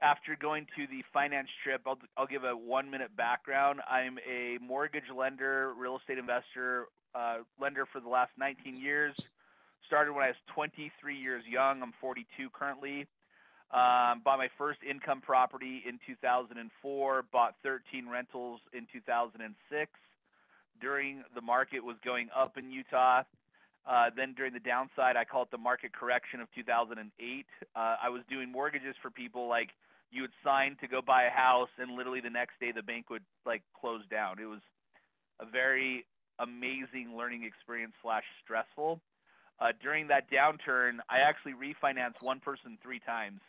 after going to the finance trip, I'll give a 1 minute background. I'm a mortgage lender, real estate investor, lender for the last 19 years. Started when I was 23 years young. I'm 42 currently. Bought my first income property in 2004. Bought 13 rentals in 2006. During the market was going up in Utah. Then during the downside, I call it the market correction of 2008. I was doing mortgages for people like you would sign to go buy a house, and literally the next day the bank would like close down. It was a very amazing learning experience slash stressful. During that downturn, I actually refinanced one person 3 times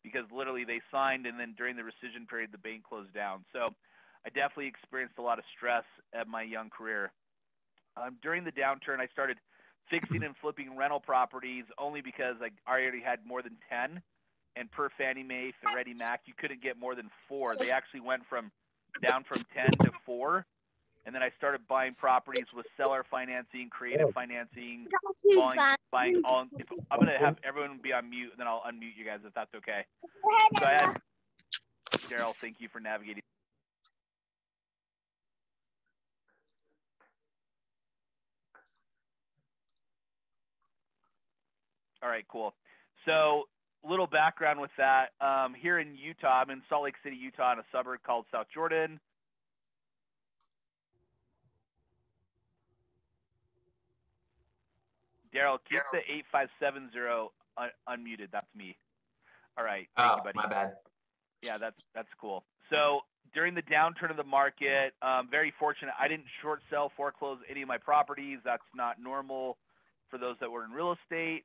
because literally they signed, and then during the rescission period, the bank closed down. So I definitely experienced a lot of stress at my young career. During the downturn, I started fixing and flipping rental properties only because I already had more than 10. And per Fannie Mae, Freddie Mac, you couldn't get more than 4. They actually went down from 10 to 4. And then I started buying properties with seller financing, creative financing, buying all. I'm going to have everyone be on mute, and then I'll unmute you guys if that's okay. So I had Daryl, thank you for navigating. All right, cool. So little background with that. Here in Utah, I'm in Salt Lake City, Utah, in a suburb called South Jordan. Daryl, keep the 8570 unmuted. That's me. All right. Thank you, buddy. My bad. Yeah, that's cool. So during the downturn of the market, very fortunate. I didn't short sell, foreclose any of my properties. That's not normal for those that were in real estate.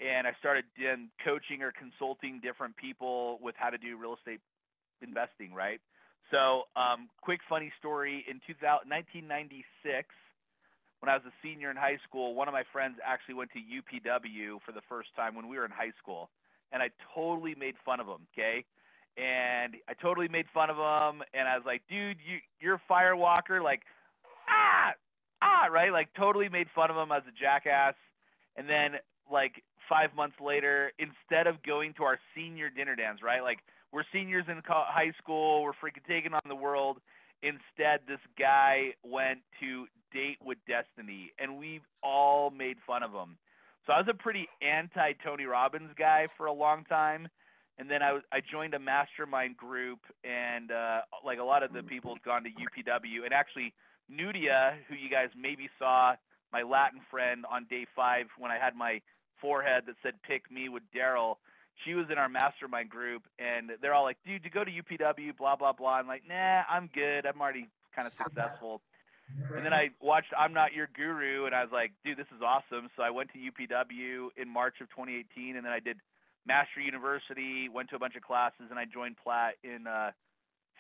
And I started coaching or consulting different people with how to do real estate investing, right? So quick funny story. In 1996, when I was a senior in high school, one of my friends actually went to UPW for the first time when we were in high school. And I totally made fun of him, okay? And I totally made fun of him. And I was like, dude, you're a firewalker. Like, right? Like, totally made fun of him as a jackass. And then, like, 5 months later, instead of going to our senior dinner dance, right? Like, we're seniors in high school. We're freaking taking on the world. Instead, this guy went to Date with Destiny, and we all made fun of him. So I was a pretty anti-Tony Robbins guy for a long time. And then I joined a mastermind group, and like a lot of the people had gone to UPW. And actually, Nudia, who you guys maybe saw, my Latin friend, on day 5 when I had my forehead that said "Pick Me" with Daryl, she was in our mastermind group, and they're all like, dude, you go to UPW, blah, blah, blah. I'm like, nah, I'm good. I'm already kind of successful. And then I watched I'm Not Your Guru, and I was like, dude, this is awesome. So I went to UPW in March of 2018, and then I did Master University, went to a bunch of classes, and I joined Platt in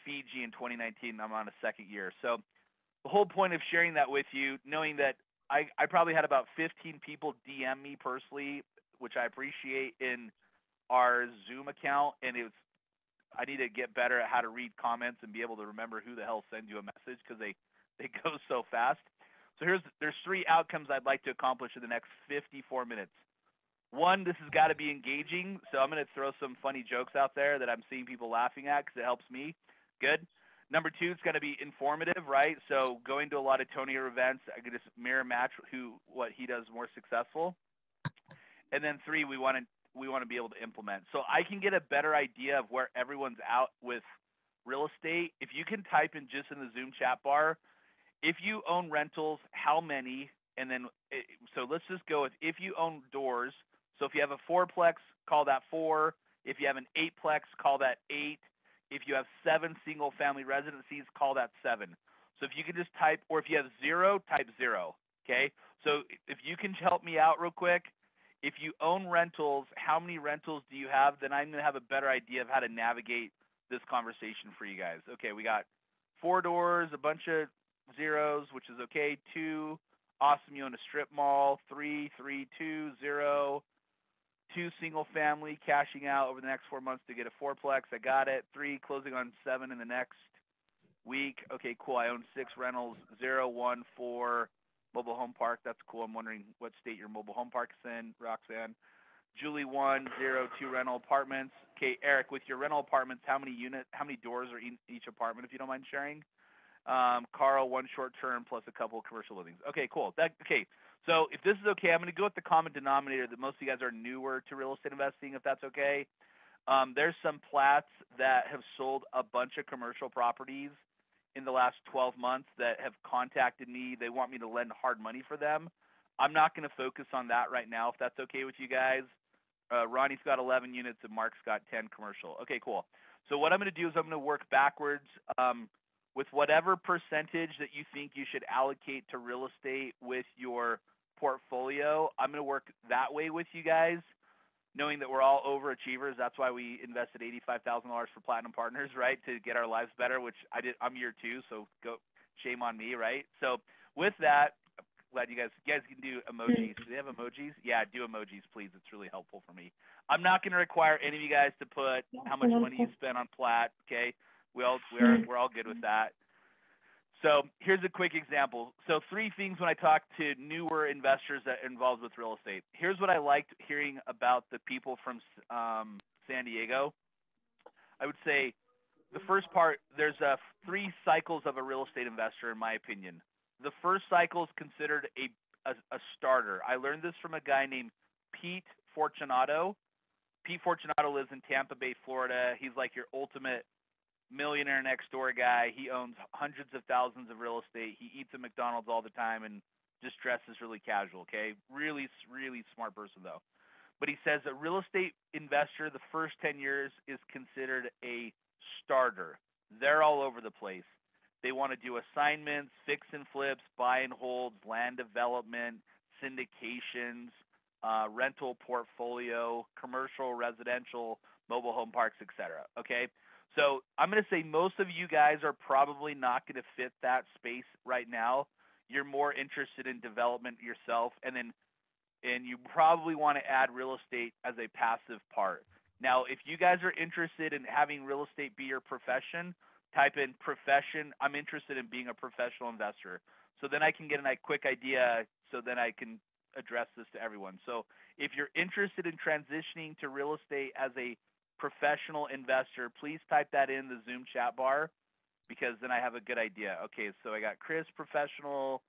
Fiji in 2019. I'm on a second year. So the whole point of sharing that with you, knowing that I probably had about 15 people DM me personally, which I appreciate, in our Zoom account, and I need to get better at how to read comments and be able to remember who the hell sends you a message because they go so fast. So there's 3 outcomes I'd like to accomplish in the next 54 minutes. 1, this has got to be engaging, so I'm going to throw some funny jokes out there that I'm seeing people laughing at because it helps me. Good. Number 2, it's going to be informative, right? So going to a lot of Tony events, I can just mirror match what he does more successful. And then 3, we want to be able to implement. So I can get a better idea of where everyone's out with real estate. If you can type in just in the Zoom chat bar, if you own rentals, how many? And then, so let's just go with if you own doors. So if you have a 4-plex, call that 4. If you have an 8-plex, call that 8. If you have 7 single-family residencies, call that 7. So if you can just type, or if you have 0, type 0, okay? So if you can help me out real quick, if you own rentals, how many rentals do you have? Then I'm going to have a better idea of how to navigate this conversation for you guys. Okay, we got 4 doors, a bunch of zeros, which is okay. 2, awesome, you own a strip mall. 3, 3, 2, 0. 2, single family, cashing out over the next 4 months to get a 4-plex. I got it. 3, closing on 7 in the next week. Okay, cool. I own 6 rentals. 0, 1, 4, mobile home park. That's cool. I'm wondering what state your mobile home park is in, Roxanne. Julie 102 rental apartments. Okay, Eric, with your rental apartments, how many doors are in each apartment, if you don't mind sharing? Carl, 1 short term plus a couple of commercial livings. Okay, cool. Okay. So if this is okay, I'm going to go with the common denominator that most of you guys are newer to real estate investing, if that's okay. There's some plats that have sold a bunch of commercial properties in the last 12 months that have contacted me. They want me to lend hard money for them. I'm not going to focus on that right now, if that's okay with you guys. Ronnie's got 11 units and Mark's got 10 commercial. Okay, cool. So what I'm going to do is I'm going to work backwards with whatever percentage that you think you should allocate to real estate with your portfolio. I'm going to work that way with you guys, knowing that we're all overachievers. That's why we invested $85,000 for Platinum Partners, right, to get our lives better, which I did. I'm year 2, so shame on me, right? So with that, glad you guys can do emojis. Do they have emojis? Yeah, do emojis, please. It's really helpful for me. I'm not going to require any of you guys to put how much money you spent on Plat. Okay, we're all good with that. So here's a quick example. So 3 things when I talk to newer investors that are involved with real estate. Here's what I liked hearing about the people from San Diego. I would say the first part, there's 3 cycles of a real estate investor, in my opinion. The first cycle is considered a starter. I learned this from a guy named Pete Fortunato. Pete Fortunato lives in Tampa Bay, Florida. He's like your ultimate millionaire next door guy. He owns hundreds of thousands of real estate. He eats at McDonald's all the time and just dresses really casual, okay? Really, really smart person, though. But he says a real estate investor, the first 10 years is considered a starter. They're all over the place. They want to do assignments, fix and flips, buy and holds, land development, syndications, rental portfolio, commercial, residential, mobile home parks, etc. Okay? So I'm going to say most of you guys are probably not going to fit that space right now. You're more interested in development yourself, and you probably want to add real estate as a passive part. Now, if you guys are interested in having real estate be your profession, type in profession. I'm interested in being a professional investor. So then I can get a quick idea, so then I can address this to everyone. So if you're interested in transitioning to real estate as a professional investor, please type that in the Zoom chat bar, because then I have a good idea. Okay, so I got Chris, professional.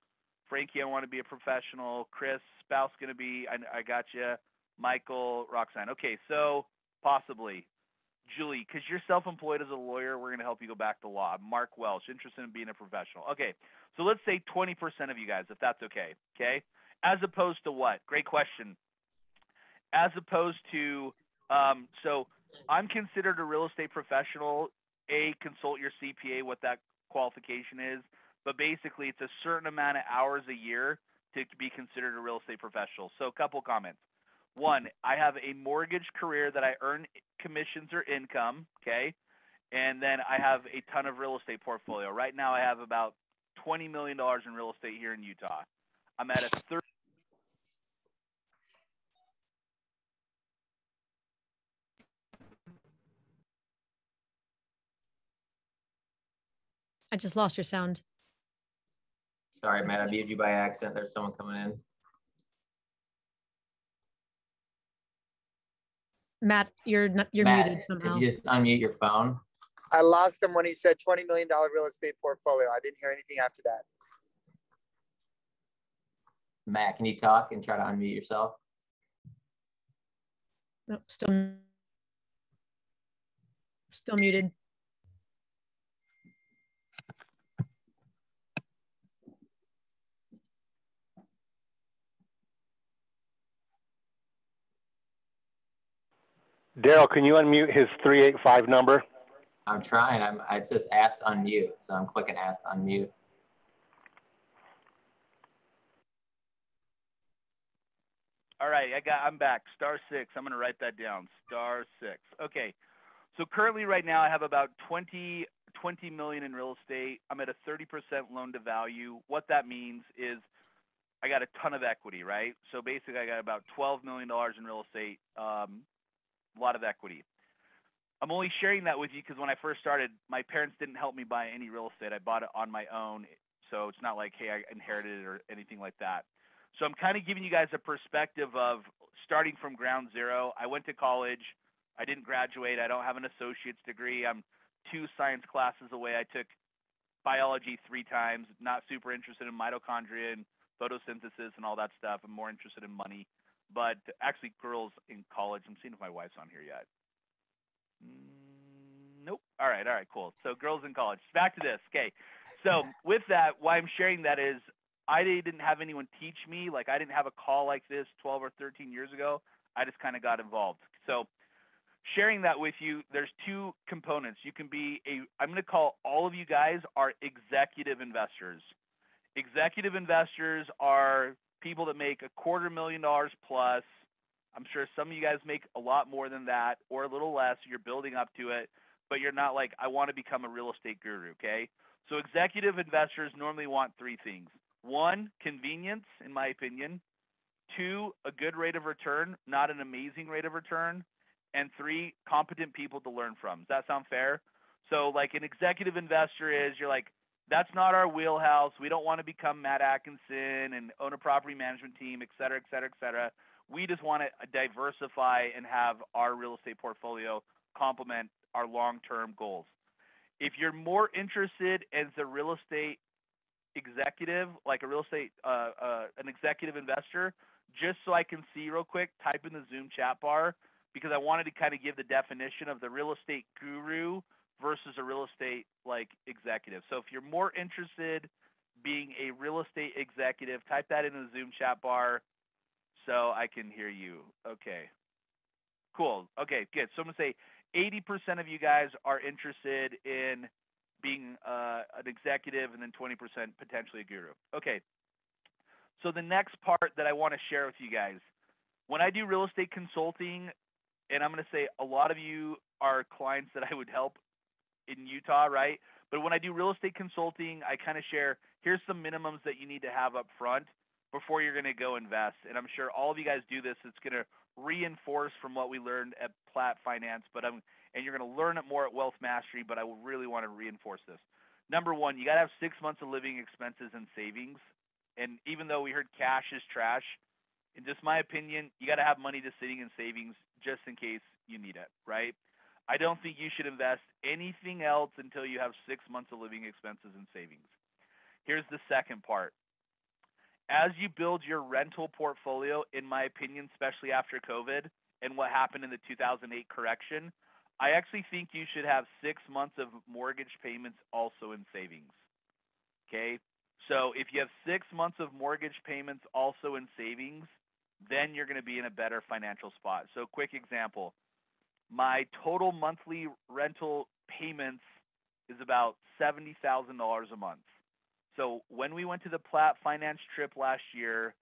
Frankie, I want to be a professional. Chris, spouse going to be, I got you. Michael, Roxanne. Okay, so possibly. Julie, because you're self-employed as a lawyer, we're going to help you go back to law. Mark Welsh, interested in being a professional. Okay, so let's say 20% of you guys, if that's okay, okay? As opposed to what? Great question. As opposed to, so I'm considered a real estate professional. Consult your CPA, what that qualification is. But basically, it's a certain amount of hours a year to be considered a real estate professional. So a couple comments. 1, I have a mortgage career that I earn commissions or income, okay? And then I have a ton of real estate portfolio. Right now I have about $20 million in real estate here in Utah. I'm at a 30. I just lost your sound. Sorry, Matt, I muted you by accident. There's someone coming in. Matt, you're Matt, muted somehow. Did you just unmute your phone? I lost him when he said $20 million real estate portfolio. I didn't hear anything after that. Matt, can you talk and try to unmute yourself? No, still muted. Daryl, can you unmute his 385 number? I'm trying. I just asked unmute, so I'm clicking ask unmute. All right, I'm back. *6. I'm going to write that down. *6. Okay. So currently right now I have about 20 million in real estate. I'm at a 30% loan to value. What that means is I got a ton of equity, right? So basically I got about $12 million in real estate, a lot of equity. I'm only sharing that with you because when I first started, my parents didn't help me buy any real estate. I bought it on my own. So it's not like, hey, I inherited it or anything like that. So I'm kind of giving you guys a perspective of starting from ground zero. I went to college. I didn't graduate. I don't have an associate's degree. I'm 2 science classes away. I took biology 3 times. Not super interested in mitochondria and photosynthesis and all that stuff. I'm more interested in money. But actually, girls in college. I'm seeing if my wife's on here yet. Nope. All right, cool. So girls in college. Back to this. Okay. So with that, why I'm sharing that is I didn't have anyone teach me. Like I didn't have a call like this 12 or 13 years ago. I just kind of got involved. So sharing that with you, there's 2 components. You can be I'm going to call all of you guys are executive investors. Executive investors are people that make $250,000 plus. I'm sure some of you guys make a lot more than that or a little less. You're building up to it, but you're not like, I want to become a real estate guru, okay? So executive investors normally want 3 things. 1, convenience, in my opinion. 2, a good rate of return, not an amazing rate of return. And 3, competent people to learn from. Does that sound fair? So like an executive investor is, you're like, that's not our wheelhouse. We don't want to become Matt Atkinson and own a property management team, et cetera, et cetera, et cetera. We just want to diversify and have our real estate portfolio complement our long-term goals. If you're more interested as a real estate executive, like a real estate, an executive investor, just so I can see real quick, type in the Zoom chat bar, because I wanted to kind of give the definition of the real estate guru versus a real estate like executive. So if you're more interested being a real estate executive, type that in the Zoom chat bar so I can hear you. Okay, cool. Okay, good. So I'm going to say 80% of you guys are interested in being an executive, and then 20% potentially a guru. Okay, so the next part that I want to share with you guys, when I do real estate consulting, and I'm going to say a lot of you are clients that I would help in Utah, right? But when I do real estate consulting, I kind of share, here's some minimums that you need to have up front before you're going to go invest. And I'm sure all of you guys do this. It's going to reinforce from what we learned at Platt Finance, and you're going to learn it more at Wealth Mastery, but I will really want to reinforce this. Number 1, you got to have 6 months of living expenses and savings. And even though we heard cash is trash, in just my opinion, you got to have money just sitting in savings just in case you need it, right? I don't think you should invest anything else until you have 6 months of living expenses and savings. Here's the second part. As you build your rental portfolio, in my opinion, especially after COVID and what happened in the 2008 correction, I actually think you should have 6 months of mortgage payments also in savings. Okay? So if you have 6 months of mortgage payments also in savings, then you're going to be in a better financial spot. So quick example, my total monthly rental payments is about $70,000 a month. So when we went to the Platt Finance trip last year,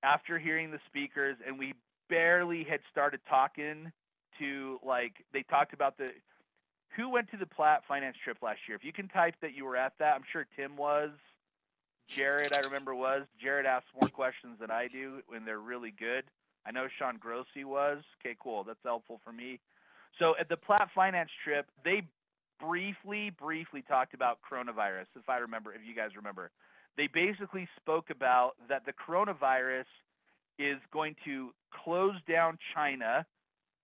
after hearing the speakers, and we barely had started talking to, like, they talked about who went to the Platt Finance trip last year? If you can type that you were at that, I'm sure Tim was. Jared, I remember, was. Jared asks more questions than I do, and they're really good. I know Sean Grossi was. Okay, cool. That's helpful for me. So at the Platt Finance trip, they briefly talked about coronavirus, if you guys remember. They basically spoke about that the coronavirus is going to close down China,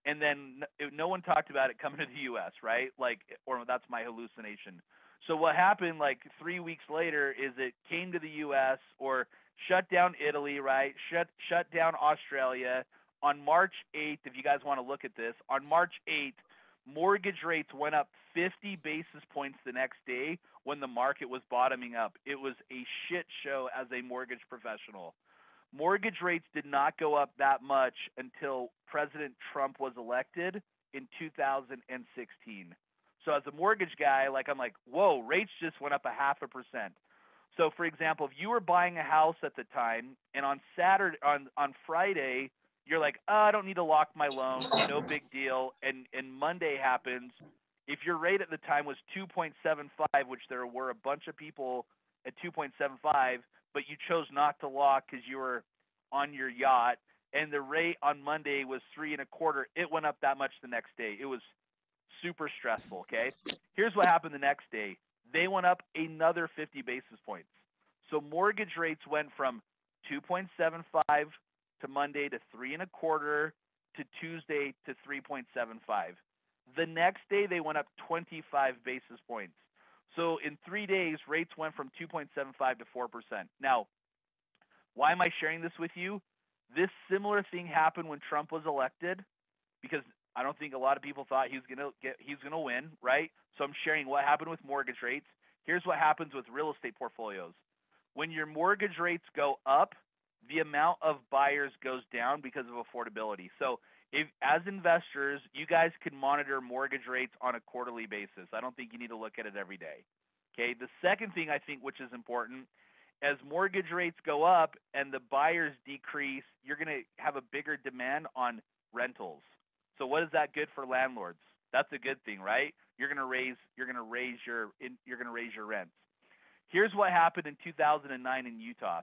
and then no one talked about it coming to the U.S., right? Like, or that's my hallucination. So what happened like 3 weeks later is it came to the U.S. or shut down Italy, right? Shut down Australia. On March 8th, if you guys want to look at this, on March 8th, mortgage rates went up 50 basis points the next day when the market was bottoming up. It was a shit show as a mortgage professional. Mortgage rates did not go up that much until President Trump was elected in 2016. So as a mortgage guy, like, I'm like, whoa, rates just went up 0.5%. So for example, if you were buying a house at the time and on Friday, you're like, oh, I don't need to lock my loan, no big deal. And Monday happens. If your rate at the time was 2.75, which there were a bunch of people at 2.75, but you chose not to lock because you were on your yacht, and the rate on Monday was 3.25, it went up that much the next day. It was super stressful, okay? Here's what happened the next day. They went up another 50 basis points. So mortgage rates went from 2.75 to Monday to 3.25 to Tuesday to 3.75. The next day they went up 25 basis points. So in 3 days, rates went from 2.75 to 4%. Now, why am I sharing this with you? This similar thing happened when Trump was elected, because I don't think a lot of people thought he's gonna win, right? So I'm sharing what happened with mortgage rates. Here's what happens with real estate portfolios. When your mortgage rates go up, the amount of buyers goes down because of affordability. So if, as investors, you guys can monitor mortgage rates on a quarterly basis. I don't think you need to look at it every day. Okay. The second thing I think which is important, as mortgage rates go up and the buyers decrease, you're going to have a bigger demand on rentals. So what is that good for landlords? That's a good thing, right? You're going to raise your rents. Here's what happened in 2009 in Utah.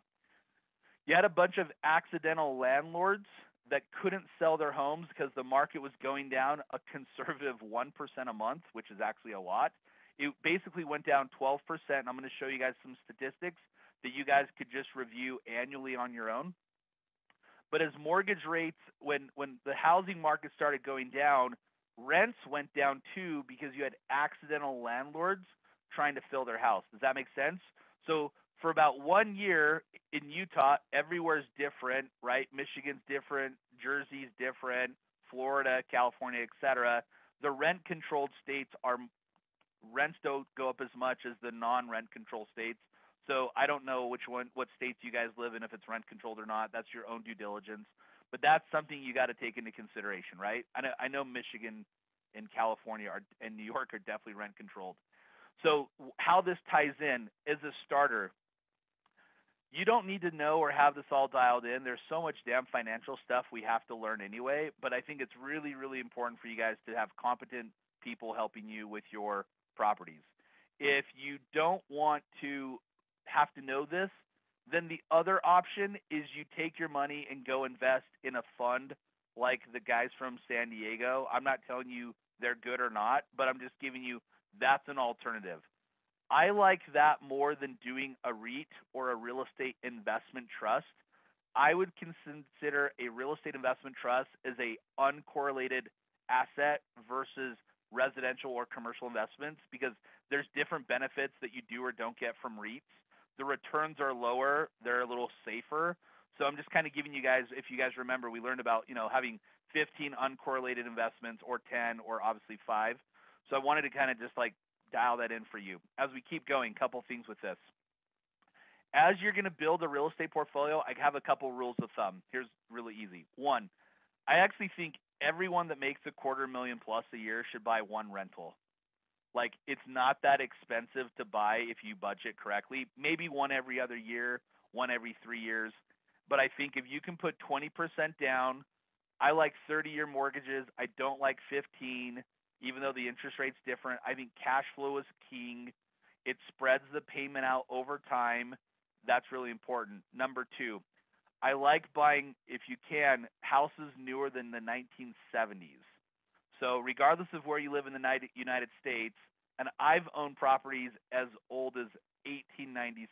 You had a bunch of accidental landlords that couldn't sell their homes because the market was going down a conservative 1% a month, which is actually a lot. It basically went down 12%. And I'm going to show you guys some statistics that you guys could just review annually on your own. But as mortgage rates, when the housing market started going down, rents went down too because you had accidental landlords trying to fill their house. Does that make sense? So for about 1 year in Utah, everywhere's different, right? Michigan's different, Jersey's different, Florida, California, etc. The rent-controlled states rents don't go up as much as the non-rent control states. So I don't know what states you guys live in, if it's rent controlled or not. That's your own due diligence. But that's something you got to take into consideration, right? I know Michigan and California and New York are definitely rent controlled. So how this ties in is a starter. You don't need to know or have this all dialed in. There's so much damn financial stuff we have to learn anyway, but I think it's really, really important for you guys to have competent people helping you with your properties. If you don't want to have to know this, then the other option is you take your money and go invest in a fund like the guys from San Diego. I'm not telling you they're good or not, but I'm just giving you that's an alternative. I like that more than doing a REIT or a real estate investment trust. I would consider a real estate investment trust as a uncorrelated asset versus residential or commercial investments, because there's different benefits that you do or don't get from REITs. The returns are lower. They're a little safer. So I'm just kind of giving you guys, if you guys remember, we learned about, having 15 uncorrelated investments or 10 or obviously 5. So I wanted to kind of just like dial that in for you. As we keep going, couple things with this. As you're going to build a real estate portfolio, I have a couple rules of thumb. Here's really easy. One, I actually think everyone that makes $250,000 plus a year should buy one rental. Like, it's not that expensive to buy if you budget correctly. Maybe one every other year, one every 3 years. But I think if you can put 20% down, I like 30-year mortgages. I don't like 15, even though the interest rate's different. I think cash flow is king. It spreads the payment out over time. That's really important. Number two, I like buying, if you can, houses newer than the 1970s. So regardless of where you live in the United States, and I've owned properties as old as 1896,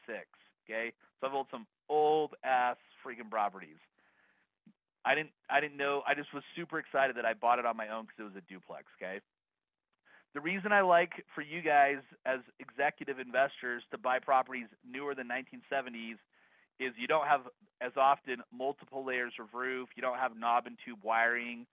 okay? So I've owned some old-ass freaking properties. I didn't know. I just was super excited that I bought it on my own because it was a duplex, okay? The reason I like for you guys as executive investors to buy properties newer than 1970s is you don't have as often multiple layers of roof. You don't have knob and tube wiring.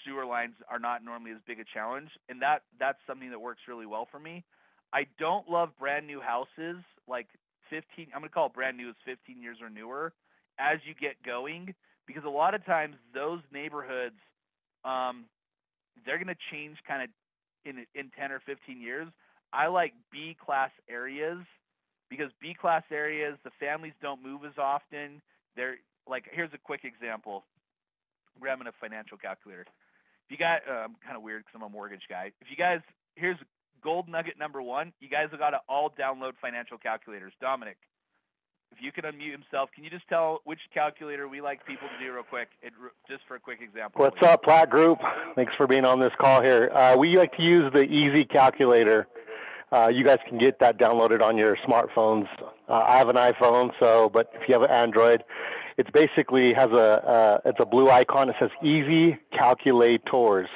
Sewer lines are not normally as big a challenge, and that's something that works really well for me. I don't love brand new houses, like 15, I'm going to call it brand new as 15 years or newer, as you get going, because a lot of times those neighborhoods, they're going to change kind of in 10 or 15 years. I like B-class areas, because B-class areas, the families don't move as often. They're like, here's a quick example. I'm grabbing a financial calculator. If you got, I'm kind of weird because I'm a mortgage guy. If you guys, here's gold nugget number one. You guys have got to all download financial calculators. Dominic, if you can unmute himself, can you just tell which calculator we like people to do real quick, just for a quick example? What's up, Platt Group? Thanks for being on this call here. We like to use the Easy Calculator. You guys can get that downloaded on your smartphones. I have an iPhone, but if you have an Android, It's basically has it's a blue icon. It says Easy Calculators.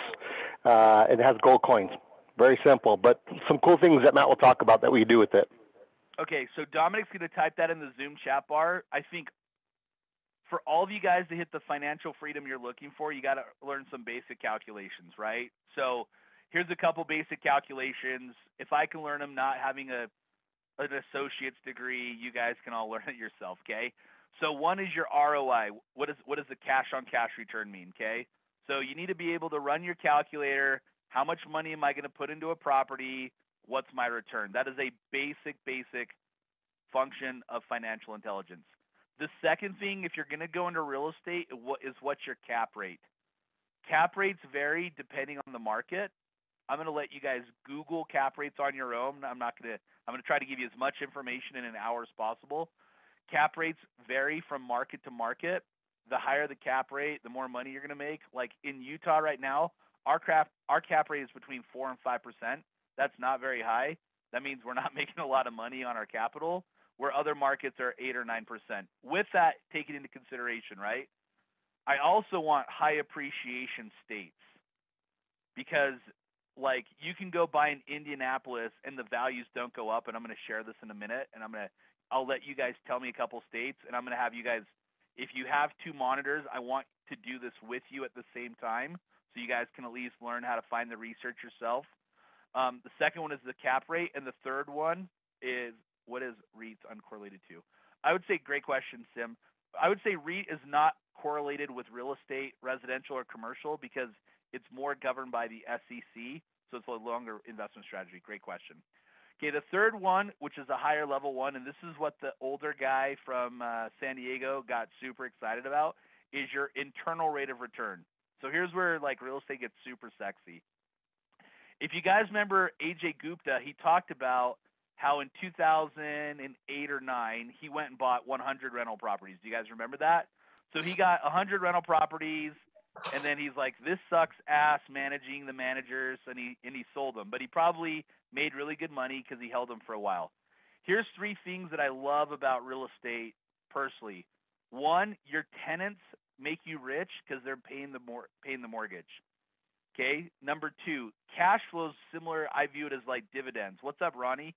It has gold coins. Very simple, but some cool things that Matt will talk about that we do with it. Okay, so Dominic's going to type that in the Zoom chat bar. I think for all of you guys to hit the financial freedom you're looking for, you got to learn some basic calculations, right? So here's a couple basic calculations. If I can learn them not having an associate's degree, you guys can all learn it yourself, okay? So one is your ROI. What does the cash on cash return mean, okay? So you need to be able to run your calculator. How much money am I going to put into a property? What's my return? That is a basic function of financial intelligence. The second thing, if you're going to go into real estate, what's your cap rate? Cap rates vary depending on the market. I'm going to let you guys Google cap rates on your own. I'm going to try to give you as much information in an hour as possible. Cap rates vary from market to market. The higher the cap rate, the more money you're going to make. Like in Utah right now, our cap rate is between 4 and 5%. That's not very high. That means we're not making a lot of money on our capital, where other markets are 8 or 9%. With that taken into consideration, right? I also want high appreciation states, because like you can go buy in Indianapolis and the values don't go up, and I'm going to share this in a minute, and I'll let you guys tell me a couple states, and I'm going to have you guys, if you have two monitors, I want to do this with you at the same time, so you guys can at least learn how to find the research yourself. The second one is the cap rate, and the third one is what is REITs uncorrelated to? I would say, great question, Sim. I would say REIT is not correlated with real estate, residential or commercial, because it's more governed by the SEC, so it's a longer investment strategy. Great question. Okay, the third one, which is a higher level one, and this is what the older guy from San Diego got super excited about, is your internal rate of return. So here's where like real estate gets super sexy. If you guys remember AJ Gupta, he talked about how in 2008 or 9, he went and bought 100 rental properties. Do you guys remember that? So he got 100 rental properties, and then he's like, this sucks ass managing the managers, and he sold them. But he probably made really good money because he held them for a while. Here's 3 things that I love about real estate personally. 1, your tenants make you rich because they're paying the mortgage. Okay. Number 2, cash flows similar. I view it as like dividends. What's up, Ronnie?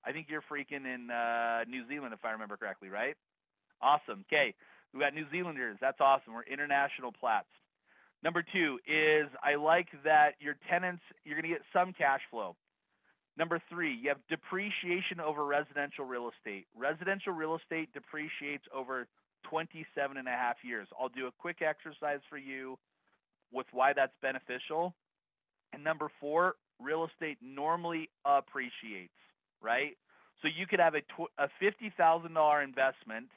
I think you're freaking in New Zealand, if I remember correctly, right? Awesome. Okay. We got New Zealanders. That's awesome. We're international plats. Number 2 is I like that your tenants, you're going to get some cash flow. Number 3, you have depreciation over residential real estate. Residential real estate depreciates over 27 and a half years. I'll do a quick exercise for you with why that's beneficial. And number 4, real estate normally appreciates, right? So you could have a $50,000 investment,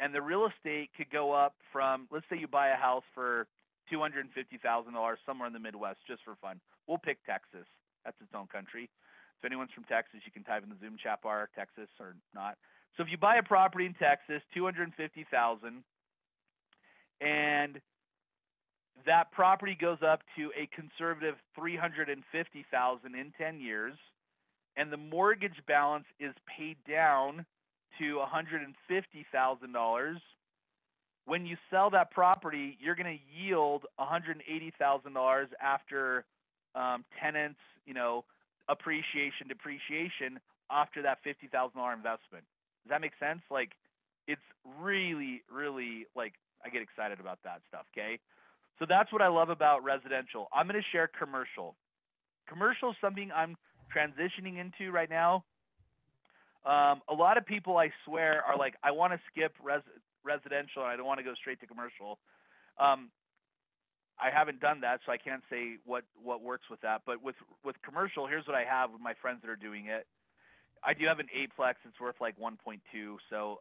and the real estate could go up from, let's say you buy a house for $250,000 somewhere in the Midwest, just for fun. We'll pick Texas. That's its own country. If anyone's from Texas, you can type in the Zoom chat bar, Texas or not. So if you buy a property in Texas, $250,000, and that property goes up to a conservative $350,000 in 10 years, and the mortgage balance is paid down to $150,000. When you sell that property, you're going to yield $180,000 after tenants, appreciation, depreciation after that $50,000 investment. Does that make sense? Like, it's really, really, like, I get excited about that stuff, okay? So that's what I love about residential. I'm going to share commercial. Commercial is something I'm transitioning into right now. A lot of people, I swear, are like, I want to skip residential and I don't want to go straight to commercial. I haven't done that, so I can't say what works with that. But with commercial, here's what I have with my friends that are doing it. I do have an 8-plex. It's worth like 1.2. So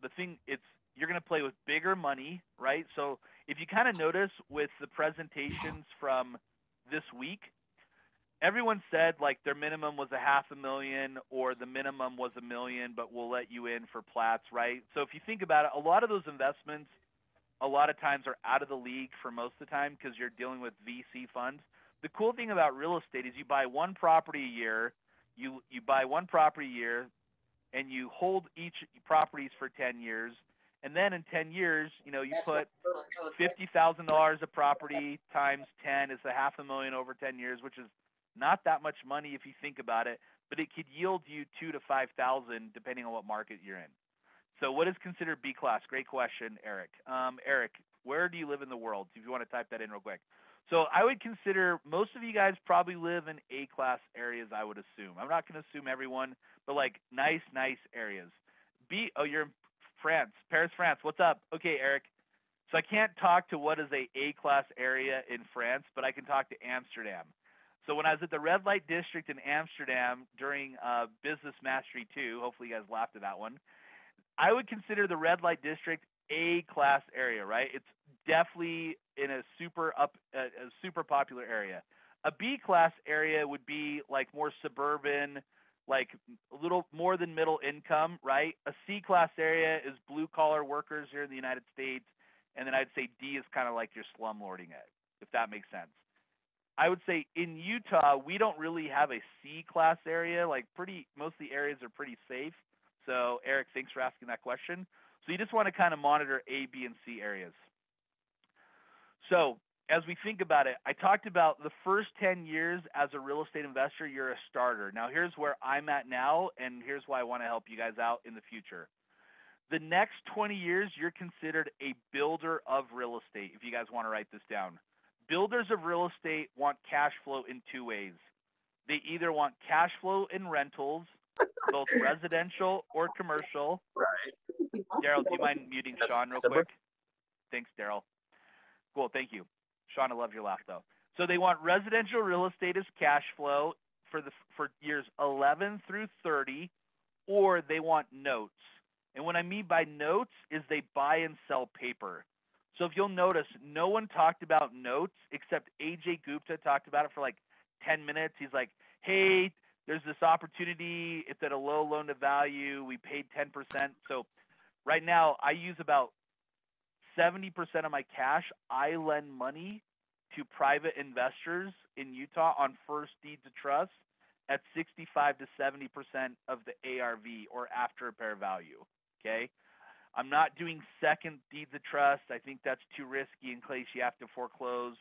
the thing, you're going to play with bigger money, right? So if you kind of notice with the presentations from this week, everyone said like their minimum was $500,000 or the minimum was $1 million, but we'll let you in for plats, right? So if you think about it, a lot of those investments a lot of times are out of the league for most of the time because you're dealing with VC funds. The cool thing about real estate is you buy one property a year, you buy one property a year, and you hold each properties for 10 years, And then in 10 years, you know, you put $50,000 a property times 10 is $500,000 over 10 years, which is not that much money if you think about it, but it could yield you 2,000 to 5,000 depending on what market you're in. So what is considered B class? Great question, Eric. Eric, where do you live in the world? If you want to type that in real quick. So I would consider most of you guys probably live in A class areas, I would assume. I'm not going to assume everyone, but like nice areas. Oh, you're in France, Paris, France. What's up? Okay, Eric. So I can't talk to what is a class area in France, but I can talk to Amsterdam. So when I was at the red light district in Amsterdam during Business Mastery 2, hopefully you guys laughed at that one, I would consider the red light district A class area, right? It's definitely in a super popular area. A B class area would be like more suburban, like a little more than middle income, right? A C class area is blue collar workers here in the United States, and then I'd say D is kind of like your slumlording it, if that makes sense. I would say in Utah, we don't really have a C class area. Like most of the areas are pretty safe. So Eric, thanks for asking that question. So you just want to kind of monitor A, B, and C areas. So as we think about it, I talked about the first 10 years as a real estate investor, you're a starter. Now here's where I'm at now, and here's why I want to help you guys out in the future. The next 20 years, you're considered a builder of real estate, if you guys want to write this down. Builders of real estate want cash flow in two ways. They either want cash flow in rentals, both residential or commercial. Right. Daryl, do you mind muting Sean real quick? Thanks, Daryl. Cool, thank you. Sean, I love your laugh, though. So they want residential real estate as cash flow for years 11 through 30, or they want notes. And what I mean by notes is they buy and sell paper. So if you'll notice, no one talked about notes except AJ Gupta talked about it for like 10 minutes. He's like, hey, there's this opportunity. It's at a low loan to value. We paid 10%. So right now I use about 70% of my cash. I lend money to private investors in Utah on first deed to trust at 65 to 70% of the ARV or after repair value. Okay. I'm not doing second deeds of trust. I think that's too risky in case you have to foreclose.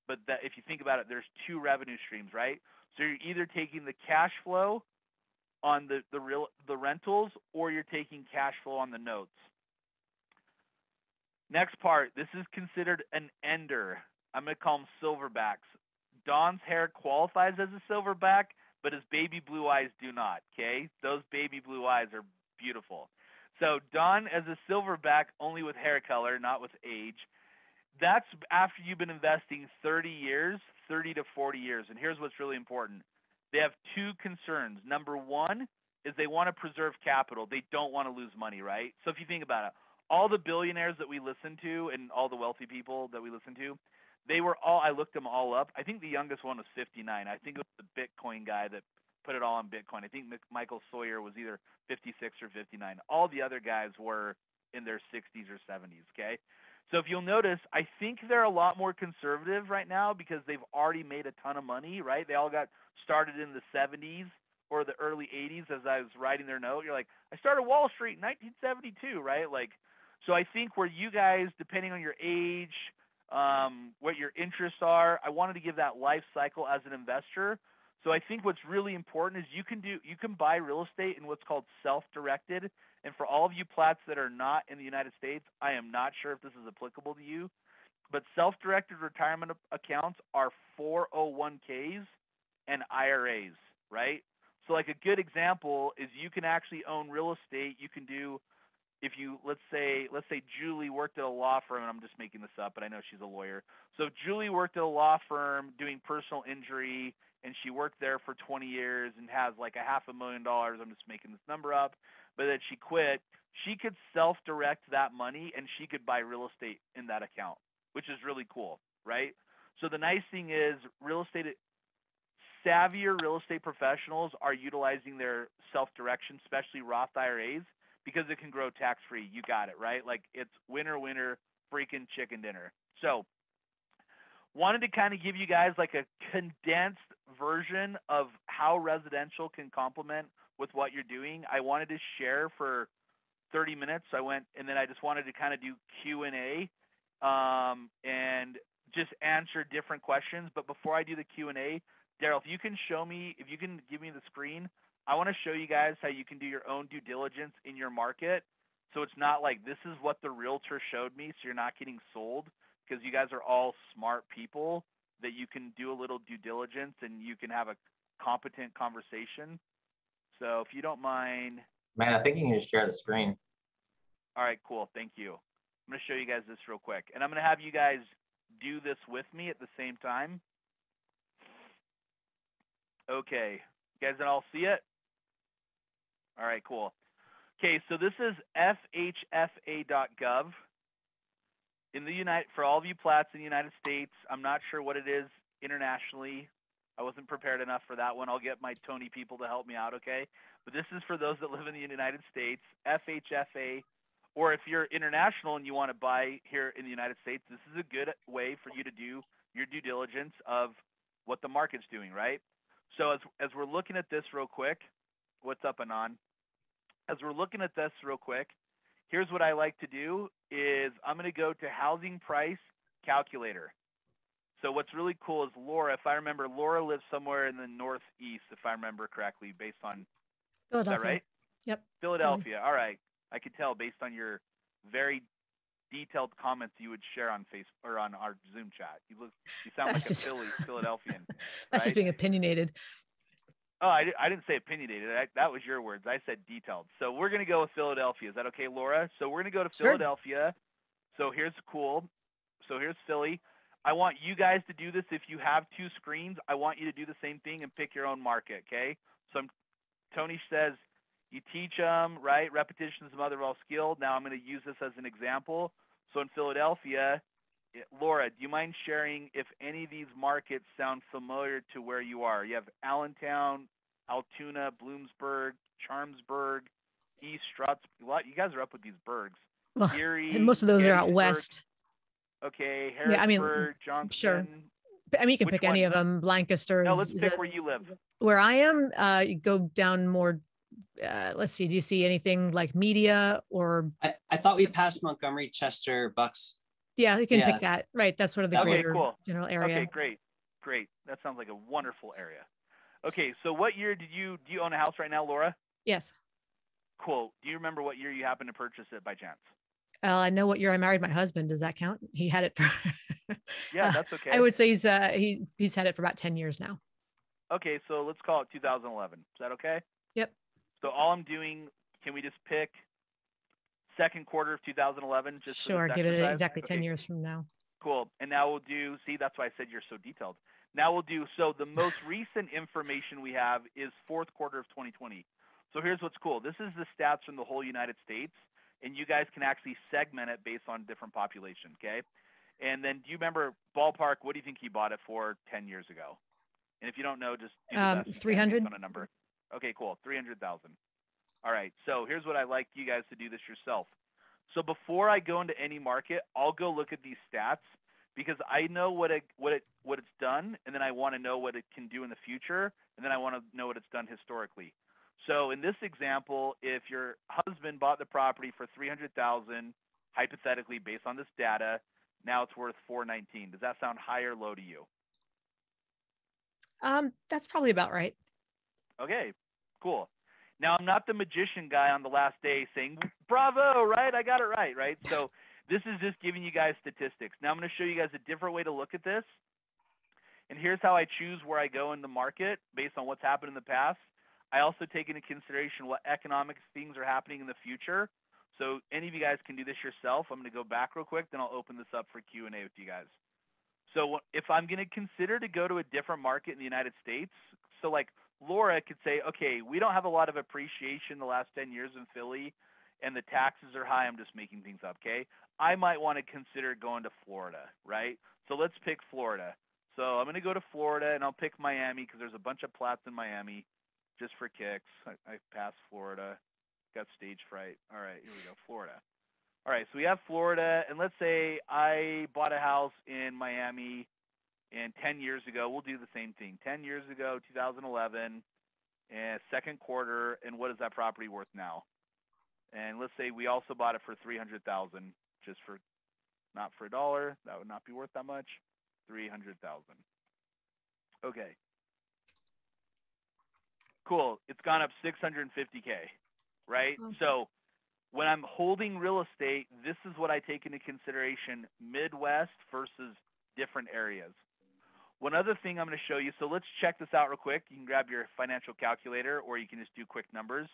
But that, if you think about it, there's two revenue streams, right? So you're either taking the cash flow on the rentals, or you're taking cash flow on the notes. Next part, this is considered an ender. I'm going to call them silverbacks. Don's hair qualifies as a silverback, but his baby blue eyes do not, okay? Those baby blue eyes are beautiful. So Don as a silverback only with hair color, not with age. That's after you've been investing 30 years, 30 to 40 years. And here's what's really important. They have two concerns. Number one is they want to preserve capital. They don't want to lose money, right? So if you think about it, all the billionaires that we listen to and all the wealthy people that we listen to, they were all, I looked them all up. I think the youngest one was 59. I think it was the Bitcoin guy that put it all on Bitcoin. I think Michael Sawyer was either 56 or 59. All the other guys were in their 60s or 70s, okay? So if you'll notice, I think they're a lot more conservative right now because they've already made a ton of money, right? They all got started in the 70s or the early 80s as I was writing their note. You're like, I started Wall Street in 1972, right? Like, so I think where you guys, depending on your age, what your interests are, I wanted to give that life cycle as an investor. So I think what's really important is you can buy real estate in what's called self-directed. And for all of you plats that are not in the United States, I am not sure if this is applicable to you, but self-directed retirement accounts are 401ks and IRAs, right? So like a good example is you can actually own real estate. You can do, if you, let's say Julie worked at a law firm, and I'm just making this up, but I know she's a lawyer. So Julie worked at a law firm doing personal injury, and she worked there for 20 years and has like $500,000. I'm just making this number up, but then she quit. She could self-direct that money, and she could buy real estate in that account, which is really cool, right? So the nice thing is savvier real estate professionals are utilizing their self-direction, especially Roth IRAs, because it can grow tax-free. You got it, right? Like it's winner, winner, freaking chicken dinner. So wanted to kind of give you guys like a condensed version of how residential can complement with what you're doing. I wanted to share for 30 minutes. So I went, and then I just wanted to kind of do Q&A, and just answer different questions. But before I do the Q&A, Daryl, if you can give me the screen, I want to show you guys how you can do your own due diligence in your market. So it's not like this is what the realtor showed me, so you're not getting sold, because you guys are all smart people that you can do a little due diligence and you can have a competent conversation. So if you don't mind. Man, I think you can just share the screen. All right, cool. Thank you. I'm going to show you guys this real quick. And I'm going to have you guys do this with me at the same time. Okay. You guys all see it? All right, cool. Okay, so this is FHFA.gov. For all of you plats in the United States, I'm not sure what it is internationally. I wasn't prepared enough for that one. I'll get my Tony people to help me out, okay? But this is for those that live in the United States, FHFA. Or if you're international and you want to buy here in the United States, this is a good way for you to do your due diligence of what the market's doing, right? So as we're looking at this real quick, what's up, Anon? As we're looking at this real quick, here's what I like to do is I'm going to go to housing price calculator. So what's really cool is Laura, if I remember, Laura lives somewhere in the Northeast, if I remember correctly, based on, Philadelphia. is that right? Yep. Philadelphia. All right. I could tell based on your very detailed comments you would share on Facebook or on our Zoom chat. You sound like That's a just- Philadelphian. That's just right? being opinionated. Oh, I didn't say opinionated. That was your words. I said detailed. So we're going to go with Philadelphia. Is that okay, Laura? So we're going to go to Sure. Philadelphia. So here's cool. So here's Philly. I want you guys to do this. If you have two screens, I want you to do the same thing and pick your own market, okay? So Tony says you teach them, right? Repetition is the mother of all skill. Now I'm going to use this as an example. So in Philadelphia, Laura, do you mind sharing if any of these markets sound familiar to where you are? You have Allentown, Altoona, Bloomsburg, Charmsburg, East Stroudsburg. You guys are up with these burgs. Well, Erie, and most of those are out Gettysburg. west. Okay, Yeah, I mean, Harrisburg, Johnson. sure. I mean, you can Which pick any one? of them. Lancaster. No, let's is pick it- where you live. where I am. You go down more. Let's see. Do you see anything like media or? I thought we passed Montgomery, Chester, Bucks. Yeah, you can Yeah. pick that. Right. That's sort of the Okay, greater cool. general area. Okay, great. That sounds like a wonderful area. Okay, so what year do you own a house right now, Laura? Yes. Cool. Do you remember what year you happened to purchase it by chance? I know what year I married my husband. Does that count? He had it for. Yeah, that's okay. I would say he's had it for about 10 years now. Okay, so let's call it 2011. Is that okay? Yep. So all I'm doing, can we just pick second quarter of 2011? Just for Sure. this Give it exercise? exactly 10 Okay, years from now. cool. And now we'll do, see, that's why I said you're so detailed. Now we'll do, so the most recent information we have is fourth quarter of 2020. So here's what's cool. This is the stats from the whole United States, and you guys can actually segment it based on different population, okay? And then do you remember ballpark, what do you think he bought it for 10 years ago? And if you don't know, just do the best you can 300. based on a number. Okay, cool, 300,000. All right, so here's what I like you guys to do this yourself. So before I go into any market, I'll go look at these stats because I know what it's done, and then I want to know what it can do in the future, and then I want to know what it's done historically. So in this example, if your husband bought the property for $300,000, hypothetically based on this data, now it's worth $419. Does that sound high or low to you? That's probably about right. Okay, cool. Now, I'm not the magician guy on the last day saying, bravo, right? I got it right, right? So this is just giving you guys statistics. Now I'm going to show you guys a different way to look at this. And here's how I choose where I go in the market based on what's happened in the past. I also take into consideration what economic things are happening in the future. So any of you guys can do this yourself. I'm going to go back real quick, then I'll open this up for Q&A with you guys. So if I'm going to consider to go to a different market in the United States, so like Laura could say, okay, we don't have a lot of appreciation the last 10 years in Philly, and the taxes are high. I'm just making things up, okay? I might want to consider going to Florida, right? So let's pick Florida. So I'm going to go to Florida, and I'll pick Miami because there's a bunch of plats in Miami just for kicks. I passed Florida, got stage fright. All right, here we go, Florida. All right, so we have Florida, and let's say I bought a house in Miami, and 10 years ago, we'll do the same thing. 10 years ago, 2011, and second quarter, and what is that property worth now? And let's say we also bought it for 300,000, just for, not for $1. That would not be worth that much. 300,000. Okay. Cool. It's gone up 650K, right? Oh. So when I'm holding real estate, this is what I take into consideration: Midwest versus different areas. One other thing I'm going to show you, so let's check this out real quick. You can grab your financial calculator, or you can just do quick numbers.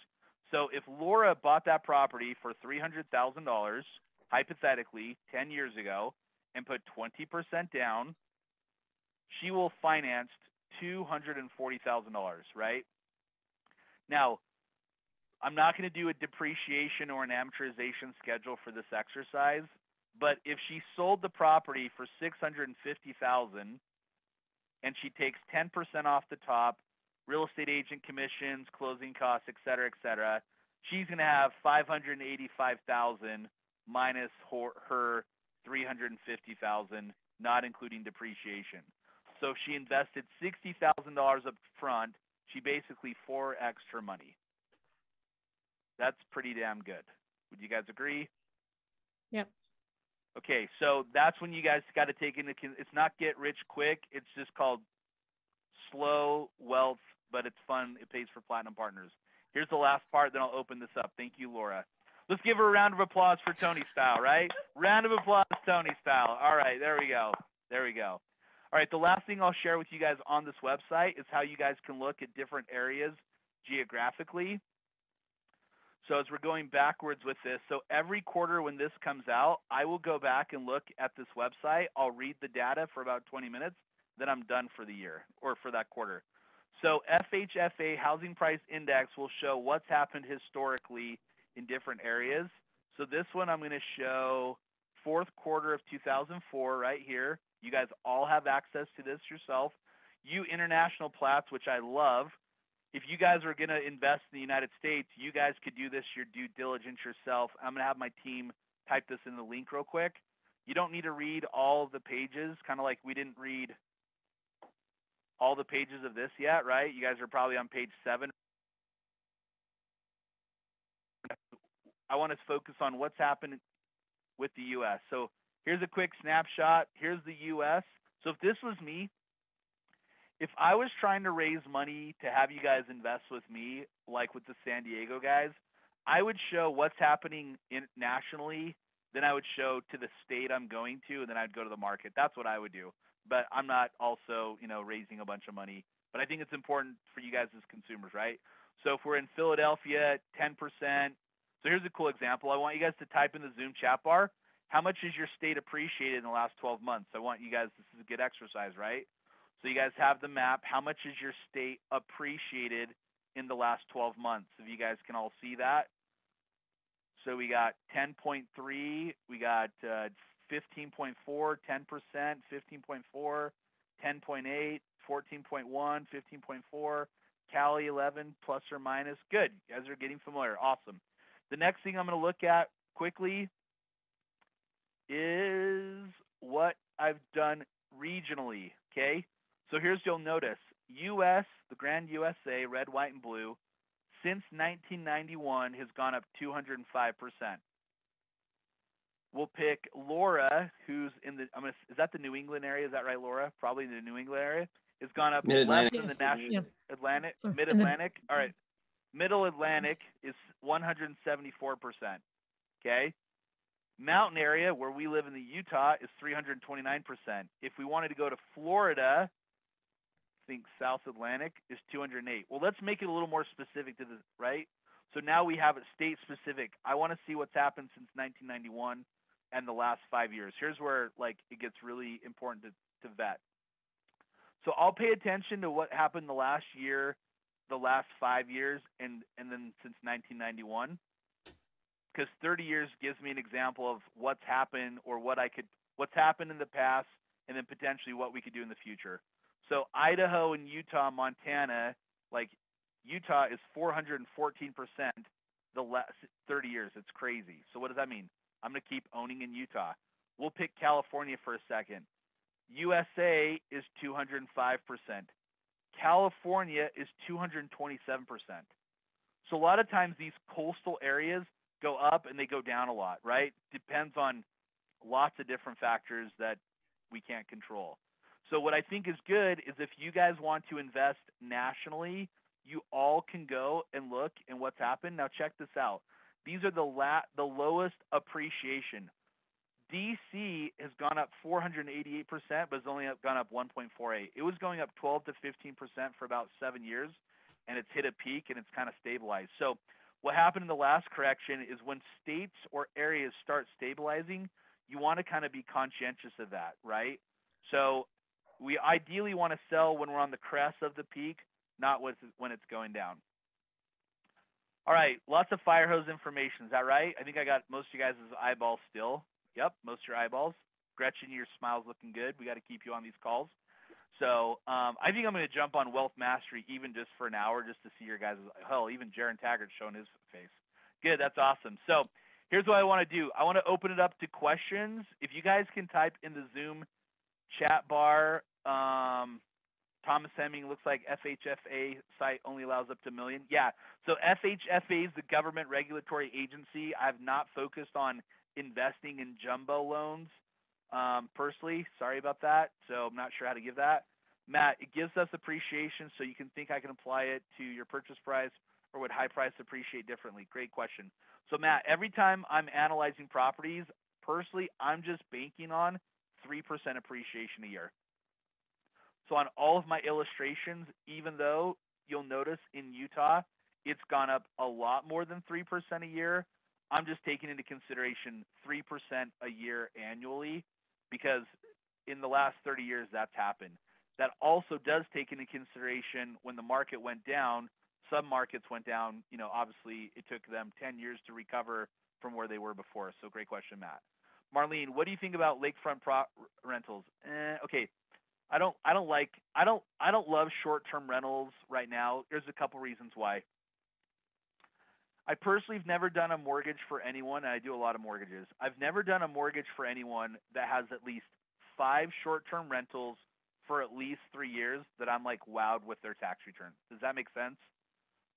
So if Laura bought that property for $300,000, hypothetically, 10 years ago, and put 20% down, she will finance $240,000, right? Now, I'm not going to do a depreciation or an amortization schedule for this exercise, but if she sold the property for $650,000 and she takes 10% off the top, real estate agent commissions, closing costs, et cetera, she's going to have $585,000 minus her $350,000, not including depreciation. So if she invested $60,000 up front, she basically 4x her money. That's pretty damn good. Would you guys agree? Yep. Okay, so that's when you guys got to take into it's not get rich quick. It's just called slow wealth, but it's fun. It pays for Platinum Partners. Here's the last part, then I'll open this up. Thank you, Laura. Let's give her a round of applause for Tony Style, right? Round of applause, Tony Style. All right, there we go. There we go. All right, the last thing I'll share with you guys on this website is how you guys can look at different areas geographically. So as we're going backwards with this, so every quarter when this comes out, I will go back and look at this website. I'll read the data for about 20 minutes, then I'm done for the year or for that quarter. So FHFA Housing Price Index will show what's happened historically in different areas. So this one I'm going to show fourth quarter of 2004 right here. You guys all have access to this yourself. You international Platts, which I love. If you guys are going to invest in the United States, you guys could do this, your due diligence yourself. I'm going to have my team type this in the link real quick. You don't need to read all of the pages, kind of like we didn't read all the pages of this yet, right? You guys are probably on page 7. I want to focus on what's happened with the U.S. So here's a quick snapshot. Here's the U.S. So if this was me, if I was trying to raise money to have you guys invest with me, like with the San Diego guys, I would show what's happening nationally, then I would show to the state I'm going to, and then I'd go to the market. That's what I would do. But I'm not also, raising a bunch of money. But I think it's important for you guys as consumers, right? So if we're in Philadelphia, 10%. So here's a cool example. I want you guys to type in the Zoom chat bar, how much is your state appreciated in the last 12 months? I want you guys, this is a good exercise, right? So you guys have the map. How much is your state appreciated in the last 12 months? If you guys can all see that. So we got 10.3, we got 15.4, 10%, 15.4, 10.8, 14.1, 15.4, Cali 11, plus or minus. Good. You guys are getting familiar. Awesome. The next thing I'm going to look at quickly is what I've done regionally, okay? So here's, you'll notice, U.S., the Grand USA, red, white, and blue, since 1991 has gone up 205%. We'll pick Laura, who's in the, is that the New England area? Is that right, Laura? Probably the New England area. It's gone up less than the national Atlantic, Mid-Atlantic. All right. Middle Atlantic is 174%. Okay. Mountain area, where we live in the Utah, is 329%. If we wanted to go to Florida, I think South Atlantic is 208. Well, let's make it a little more specific to this, right? So now we have it state specific. I want to see what's happened since 1991 and the last 5 years. Here's where it gets really important to vet. So I'll pay attention to what happened the last year, the last 5 years, and then since 1991. Because 30 years gives me an example of what's happened or what's happened in the past, and then potentially what we could do in the future. So Idaho and Utah, Montana, Utah is 414% the last 30 years. It's crazy. So what does that mean? I'm going to keep owning in Utah. We'll pick California for a second. USA is 205%. California is 227%. So a lot of times these coastal areas, go up and they go down a lot, right? Depends on lots of different factors that we can't control. So what I think is good is if you guys want to invest nationally, you all can go and look and what's happened. Now check this out. These are the lowest appreciation. DC has gone up 488%, but it's only gone up 1.48. It was going up 12 to 15% for about 7 years, and it's hit a peak and it's kind of stabilized. So what happened in the last correction is when states or areas start stabilizing, you want to kind of be conscientious of that, right? So we ideally want to sell when we're on the crest of the peak, not when it's going down. All right, lots of fire hose information. Is that right? I think I got most of you guys' eyeballs still. Yep, most of your eyeballs. Gretchen, your smile's looking good. We got to keep you on these calls. So I think I'm going to jump on Wealth Mastery even just for an hour just to see your guys', hell, even Jaron Taggart's showing his face. Good, that's awesome. So here's what I want to do. I want to open it up to questions. If you guys can type in the Zoom chat bar, Thomas Hemming looks like FHFA site only allows up to $1 million. Yeah, so FHFA is the government regulatory agency. I've not focused on investing in jumbo loans personally. Sorry about that. So I'm not sure how to give that. Matt, it gives us appreciation, so you can think I can apply it to your purchase price, or would high price appreciate differently? Great question. So Matt, every time I'm analyzing properties, personally, I'm just banking on 3% appreciation a year. So on all of my illustrations, even though you'll notice in Utah, it's gone up a lot more than 3% a year, I'm just taking into consideration 3% a year annually, because in the last 30 years, that's happened. That also does take into consideration when the market went down, some markets went down, you know, obviously it took them 10 years to recover from where they were before. So great question, Matt. Marlene, what do you think about lakefront rentals? Okay. I don't love short-term rentals right now. There's a couple reasons why. I personally have never done a mortgage for anyone, and I do a lot of mortgages. I've never done a mortgage for anyone that has at least 5 short-term rentals for at least 3 years that I'm like wowed with their tax return. Does that make sense?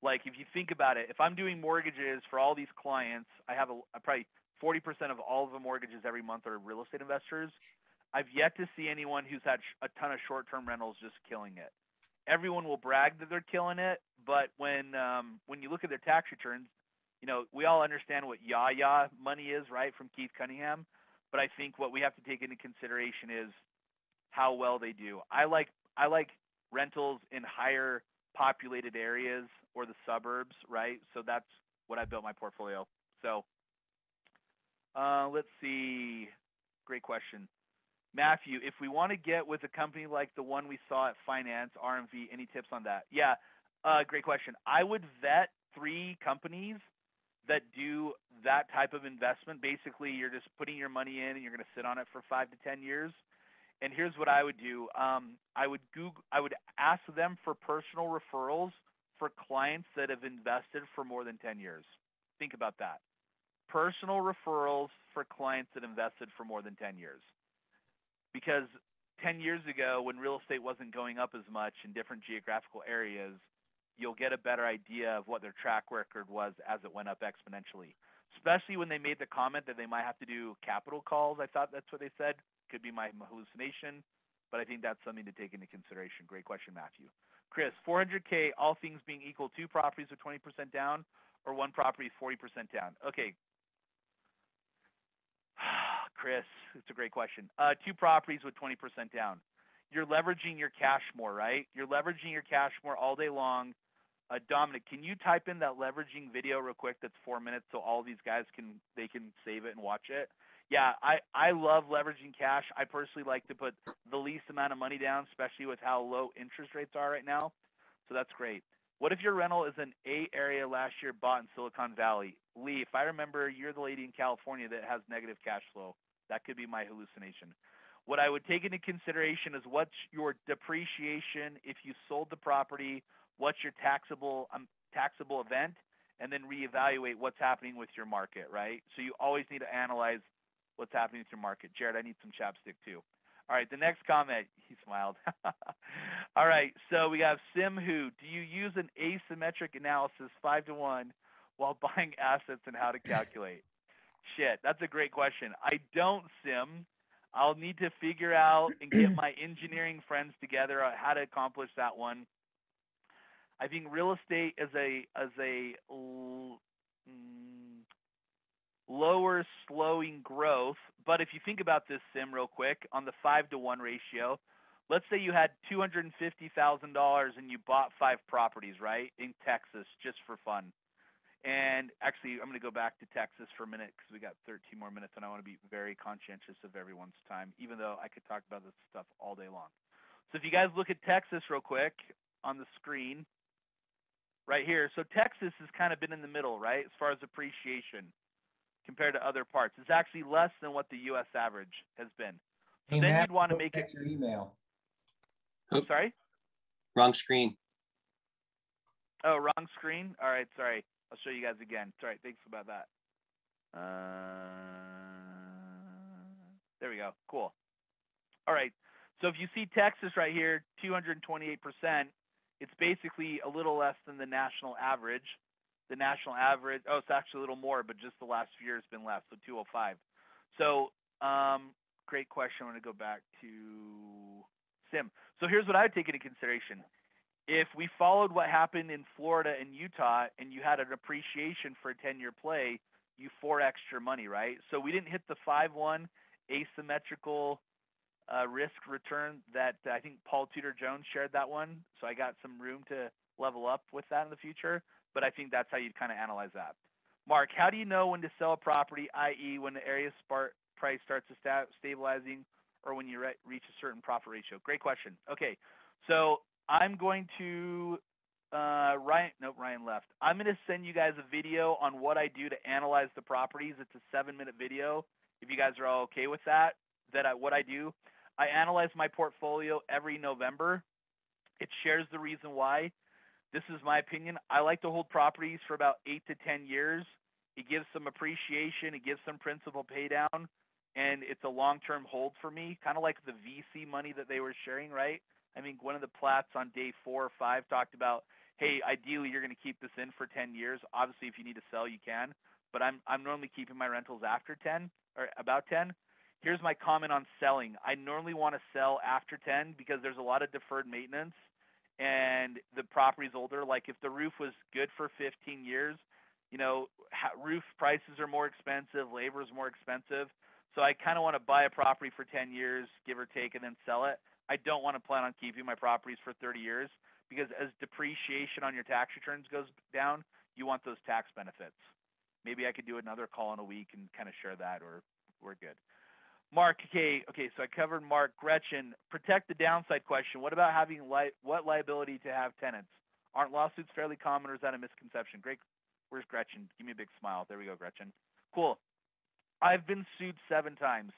Like if you think about it, if I'm doing mortgages for all these clients, I have probably 40% of all of the mortgages every month are real estate investors. I've yet to see anyone who's had a ton of short-term rentals just killing it. Everyone will brag that they're killing it, but when you look at their tax returns, you know, we all understand what yah money is, right, from Keith Cunningham. But I think what we have to take into consideration is how well they do. I like rentals in higher populated areas or the suburbs, right? So that's what I built my portfolio. So let's see. Great question. Matthew, if we want to get with a company like the one we saw at Finance, RMV, any tips on that? Yeah, great question. I would vet 3 companies that do that type of investment. Basically, you're just putting your money in and you're going to sit on it for 5 to 10 years. And here's what I would do. I would ask them for personal referrals for clients that have invested for more than 10 years. Think about that. Personal referrals for clients that invested for more than 10 years. Because 10 years ago, when real estate wasn't going up as much in different geographical areas, you'll get a better idea of what their track record was as it went up exponentially. Especially when they made the comment that they might have to do capital calls. I thought that's what they said. Could be my hallucination, but I think that's something to take into consideration. Great question, Matthew. Chris, $400K, all things being equal, 2 properties with 20% down, or 1 property 40% down? Okay. Chris, it's a great question. 2 properties with 20% down. You're leveraging your cash more, right? You're leveraging your cash more all day long. Dominic, can you type in that leveraging video real quick? That's 4 minutes, so all these guys can save it and watch it. Yeah, I love leveraging cash. I personally like to put the least amount of money down, especially with how low interest rates are right now. So that's great. What if your rental is an A area last year bought in Silicon Valley? Lee, if I remember, you're the lady in California that has negative cash flow. That could be my hallucination. What I would take into consideration is what's your depreciation if you sold the property, what's your taxable event, and then reevaluate what's happening with your market, right? So you always need to analyze what's happening with your market. Jared, I need some chapstick too. All right, the next comment, he smiled. All right, so we have Simhu. Do you use an asymmetric analysis 5 to 1 while buying assets and how to calculate? Shit, that's a great question. I don't sim. I'll need to figure out and get my engineering friends together on how to accomplish that one. I think real estate is a lower slowing growth. But if you think about this sim real quick on the 5-to-1 ratio, let's say you had $250,000 and you bought 5 properties, right, in Texas just for fun. And actually, I'm going to go back to Texas for a minute because we got 13 more minutes, and I want to be very conscientious of everyone's time, even though I could talk about this stuff all day long. So if you guys look at Texas real quick on the screen right here. So Texas has kind of been in the middle, right, as far as appreciation compared to other parts. It's actually less than what the U.S. average has been. So Hey, then Matt, you'd want to don't make it. check your email. Oop, Sorry? wrong screen. Oh, wrong screen? All right, sorry. I'll show you guys again. Sorry, thanks about that. There we go. Cool. All right. So if you see Texas right here, 228%, it's basically a little less than the national average. The national average, oh, it's actually a little more, but just the last few years been less, so 205. So great question. I'm going to go back to Sim. So here's what I would take into consideration. If we followed what happened in Florida and Utah and you had an appreciation for a 10-year play, you 4x your money, right? So we didn't hit the 5-1 asymmetrical risk return that I think Paul Tudor Jones shared that one. So I got some room to level up with that in the future, but I think that's how you'd kind of analyze that. Mark, how do you know when to sell a property, i.e. when the area price starts to stabilizing or when you reach a certain profit ratio? Great question. Okay, so I'm going to, Ryan left. I'm going to send you guys a video on what I do to analyze the properties. It's a 7-minute video. If you guys are all okay with that, what I do, I analyze my portfolio every November. It shares the reason why. This is my opinion. I like to hold properties for about 8 to 10 years. It gives some appreciation. It gives some principal pay down, and it's a long-term hold for me, kind of like the VC money that they were sharing, right? I think one of the plats on day 4 or 5 talked about, hey, ideally you're going to keep this in for 10 years. Obviously, if you need to sell, you can. But I'm normally keeping my rentals after 10 or about 10. Here's my comment on selling. I normally want to sell after 10 because there's a lot of deferred maintenance and the property's older. Like if the roof was good for 15 years, you know, roof prices are more expensive, labor is more expensive. So I kind of want to buy a property for 10 years, give or take, and then sell it. I don't want to plan on keeping my properties for 30 years because as depreciation on your tax returns goes down, you want those tax benefits. Maybe I could do another call in a week and kind of share that, or we're good. Mark, okay, so I covered Mark. Gretchen, protect the downside question. What about having what liability to have tenants? Aren't lawsuits fairly common, or is that a misconception? Great. Where's Gretchen? Give me a big smile. There we go, Gretchen. Cool. I've been sued 7 times.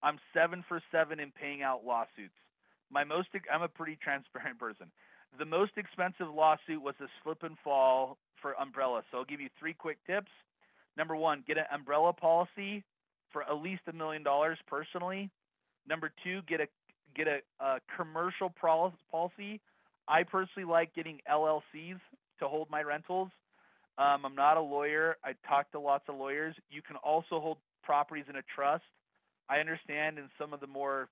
I'm 7 for 7 in paying out lawsuits. I'm a pretty transparent person. The most expensive lawsuit was a slip and fall for umbrella. So I'll give you 3 quick tips. Number 1, get an umbrella policy for at least $1 million personally. Number 2, get a commercial policy. I personally like getting LLCs to hold my rentals. I'm not a lawyer. I talk to lots of lawyers. You can also hold properties in a trust. I understand in some of the more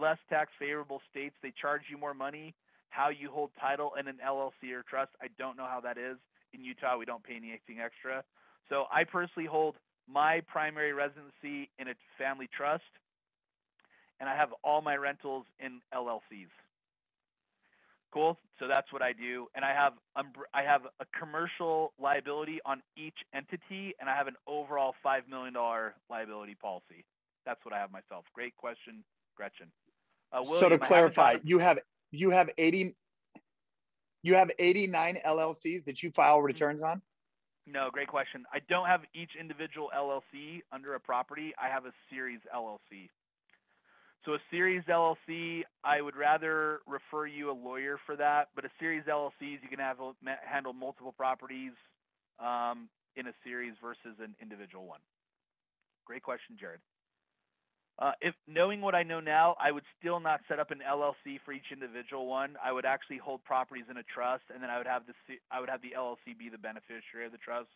less tax favorable states, they charge you more money how you hold title in an LLC or trust. I don't know how that is. In Utah, we don't pay anything extra. So I personally hold my primary residency in a family trust, and I have all my rentals in LLCs. Cool. So that's what I do, and I have a commercial liability on each entity, and I have an overall $5 million liability policy. That's what I have myself. Great question, Gretchen. So to William, clarify, you have 89 LLCs that you file returns on? No, great question. I don't have each individual LLC under a property. I have a series LLC. So a series LLC, I would rather refer you a lawyer for that. But a series LLCs, you can handle multiple properties in a series versus an individual one. Great question, Jared. If knowing what I know now, I would still not set up an LLC for each individual one. I would actually hold properties in a trust, and then I would have the LLC be the beneficiary of the trust.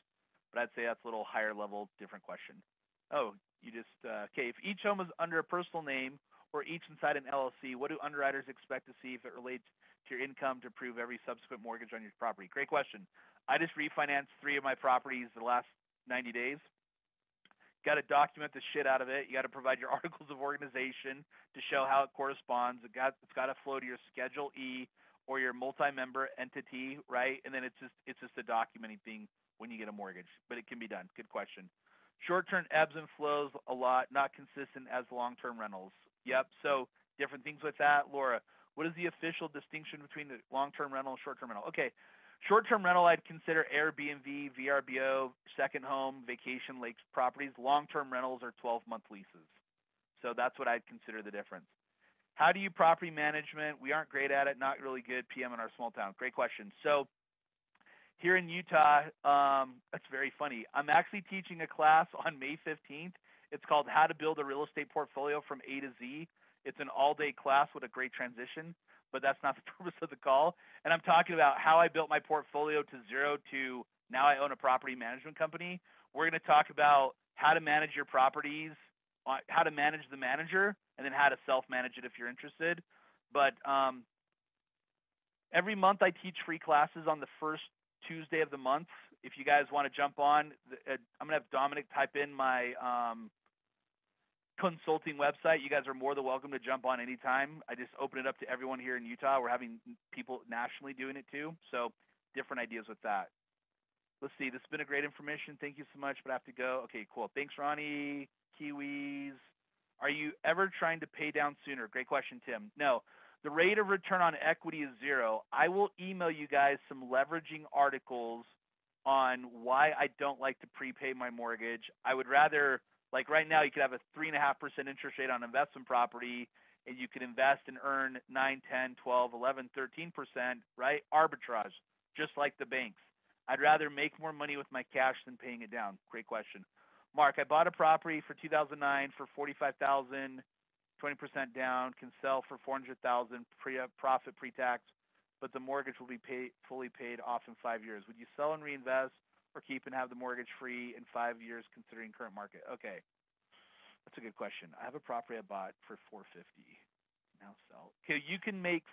But I'd say that's a little higher level, different question. Oh, you just okay. If each home is under a personal name or each inside an LLC, what do underwriters expect to see if it relates to your income to prove every subsequent mortgage on your property? Great question. I just refinanced 3 of my properties the last 90 days. Got to document the shit out of it. You got to provide your articles of organization to show how it corresponds. It's got to flow to your Schedule E or your multi-member entity, right? And then it's just a documenting thing when you get a mortgage, but it can be done. Good question. Short-term ebbs and flows a lot, not consistent as long-term rentals. Yep. So different things with that. Laura, what is the official distinction between the long-term rental and short-term rental? Okay. Short-term rental, I'd consider Airbnb, VRBO, second home, vacation lakes properties. Long-term rentals are 12-month leases. So that's what I'd consider the difference. How do you property management? We aren't great at it, not really good PM in our small town. Great question. So here in Utah, that's very funny. I'm actually teaching a class on May 15th. It's called How to Build a Real Estate Portfolio from A to Z. It's an all-day class with a great transition, but that's not the purpose of the call. And I'm talking about how I built my portfolio to zero to now I own a property management company. We're going to talk about how to manage your properties, how to manage the manager, and then how to self-manage it if you're interested. But every month I teach free classes on the first Tuesday of the month. If you guys want to jump on, I'm going to have Dominic type in my consulting website. You guys are more than welcome to jump on anytime. I just open it up to everyone here in Utah. We're having people nationally doing it too. So different ideas with that. Let's see. This has been a great information. Thank you so much, but I have to go. Okay, cool. Thanks, Ronnie. Kiwis. Are you ever trying to pay down sooner? Great question, Tim. No. The rate of return on equity is 0. I will email you guys some leveraging articles on why I don't like to prepay my mortgage. I would rather, like right now, you could have a 3.5% interest rate on investment property, and you could invest and earn 9, 10, 12, 11, 13%, right? Arbitrage, just like the banks. I'd rather make more money with my cash than paying it down. Great question. Mark, I bought a property for 2009 for $45,000, 20% down, can sell for $400,000 profit pre-tax, but the mortgage will be fully paid off in 5 years. Would you sell and reinvest or keep and have the mortgage free in 5 years considering current market? Okay. That's a good question. I have a property I bought for $450. Now sell. Okay, you can make.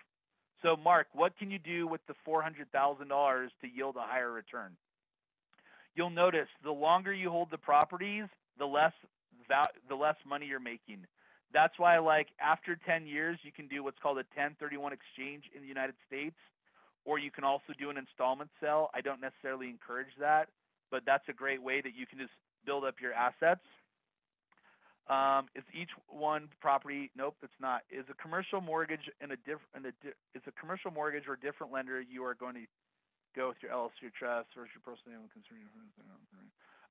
So Mark, what can you do with the $400,000 to yield a higher return? You'll notice the longer you hold the properties, the less money you're making. That's why, like, after 10 years, you can do what's called a 1031 exchange in the United States, or you can also do an installment sale. I don't necessarily encourage that, but that's a great way that you can just build up your assets. Is each one property? Nope, it's not. Is a commercial mortgage is a commercial mortgage or a different lender you are going to go with your LLC or trust or your personal name and considering?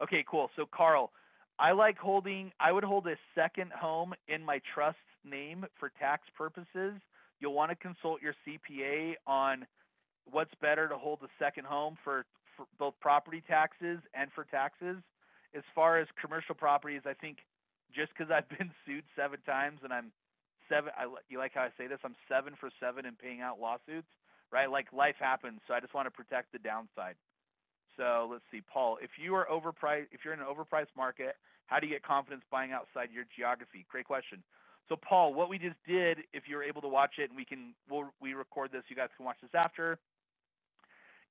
Okay, cool. So Carl, I would hold a second home in my trust name for tax purposes. You'll want to consult your CPA on what's better to hold a second home for both property taxes and for taxes. As far as commercial properties, I think just because I've been sued 7 times and I'm 7, you like how I say this? I'm 7 for 7 in paying out lawsuits, right? Like life happens, so I just want to protect the downside. So let's see, Paul, if you're in an overpriced market, how do you get confidence buying outside your geography? Great question. So Paul, what we just did, if you're able to watch it, and we record this, you guys can watch this after,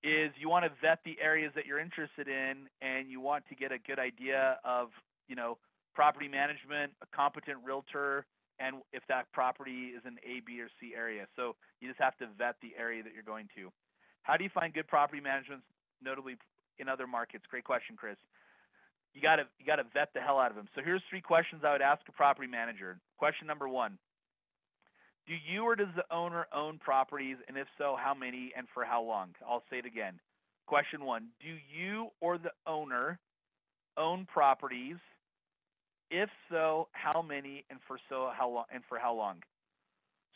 is you want to vet the areas that you're interested in, and you want to get a good idea of, property management, a competent realtor, and if that property is in A, B, or C area. So you just have to vet the area that you're going to. How do you find good property management, notably in other markets? Great question, Chris. You gotta vet the hell out of them. So here's 3 questions I would ask a property manager. Question number 1: do you or does the owner own properties, and if so, how many and for how long? I'll say it again. Question 1: do you or the owner own properties? If so, how many and for how long?